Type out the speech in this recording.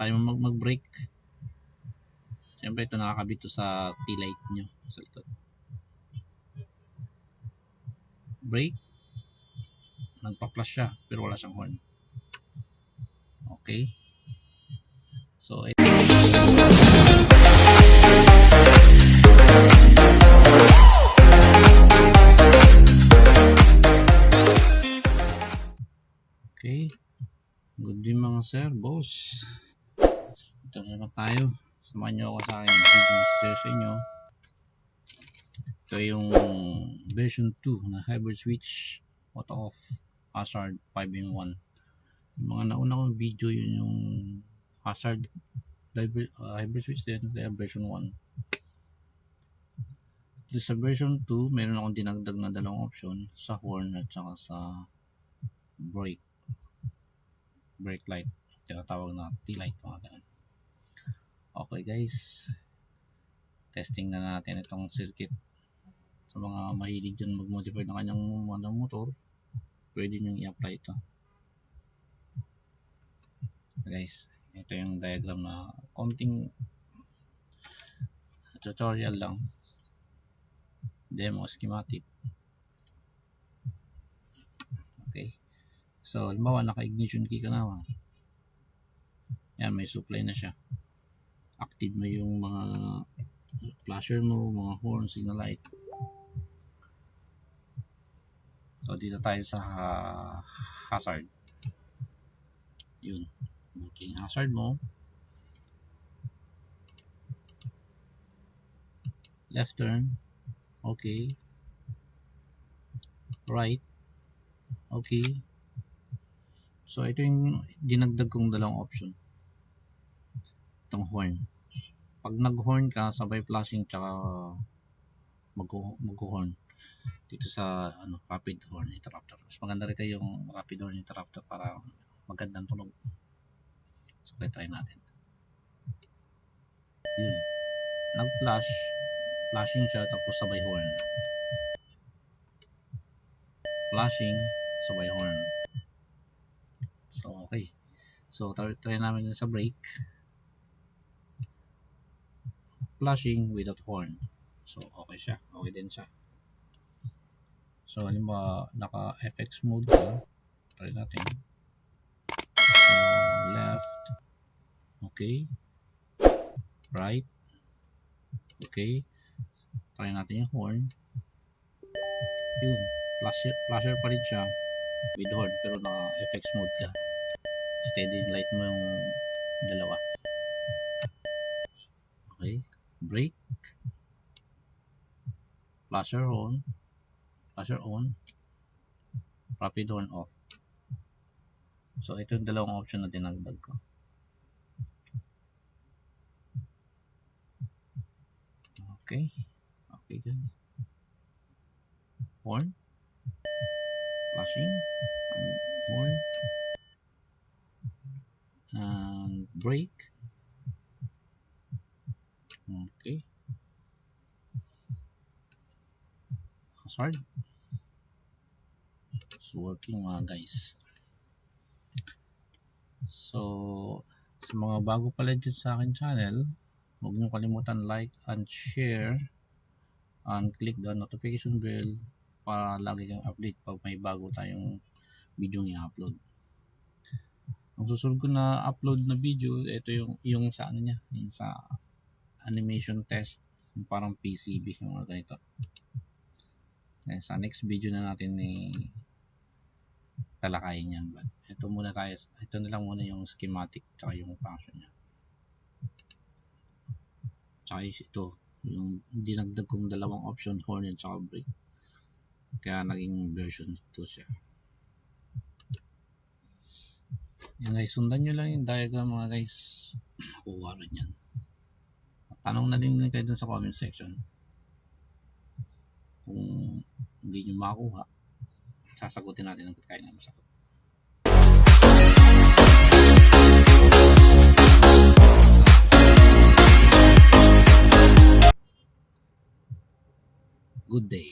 tayo mag-brake. Siyempre ito nakakabit to sa T-light nyo sa likod. Brake. Nagpa-flash siya pero wala siyang horn. Okay. So ito. Okay. Good day mga sir, boss. Ito na naman tayo. Samahan nyo ako sa aking video share sa inyo. Ito yung version 2 na Hybird switch auto off hazard 5-in-1. Yung mga nauna kong video yun yung hazard hybrid switch din, kaya version 1. Dito sa version 2 meron akong dinagdag na dalawang option sa horn at saka sa brake light, tinatawag na T-light, mga ganun. Okay guys, testing na natin itong circuit. Sa mga mahilig dyan mag-modify ng kanyang motor, pwede nyo i-apply ito. Guys, ito yung diagram na konting tutorial lang, demo schematic. Okay, so halimbawa naka-ignition key ka na, yan, may supply na siya, active mo yung mga flasher mo, mga horn, signal light. So dito tayo sa hazard. Yun, booking hazard mo, left turn, okay, right, okay. So ito yung dinagdag kong dalawang option, itong horn. Pag nag-horn ka, sabay flashing tsaka mag-horn dito sa rapid horn interrupter. Mas maganda rin yung rapid horn interrupter para magandang tunog. So try natin. Yun, nag-flash, flashing siya tapos sabay horn, flashing sabay horn. So okay, so try namin sa brake, flashing without horn. So okay siya, okay din siya. So halimbawa naka FX mode ka, try natin. So left, okay, right, okay. Try natin yung horn. Yun, flasher pa rin siya with horn pero naka FX mode ka. Steady light mo yung dalawa. Okay, brake, flasher on, rapid horn off. So ito yung dalawang option na dinagdag ko. Okay, okay guys. Horn, flashing, and horn, and brake. Okay, hazard. It's working mga guys. So sa mga bago pala dyan sa akin channel, huwag niyo kalimutan like and share and click the notification bell para lagi kang update pag may bago tayong video i-upload. Ang susunod ko na upload na video, ito yung sa niya, yung sa animation test, yung parang PCB, yung mga ganito. Sa next video na natin talakayin yan. Ito muna tayo, ito na lang muna yung schematic tsaka yung function nya. Tsaka ito, yung dinagdag kong dalawang option, horn at tsaka brake. Kaya naging version 2 siya. Yan guys, sundan nyo lang yung diagram mga guys. Kuha rin yan. Tanong na din kayo dun sa comment section. Kung hindi nyo makuha, sasagutin natin ang kaya naman sagot. Good day.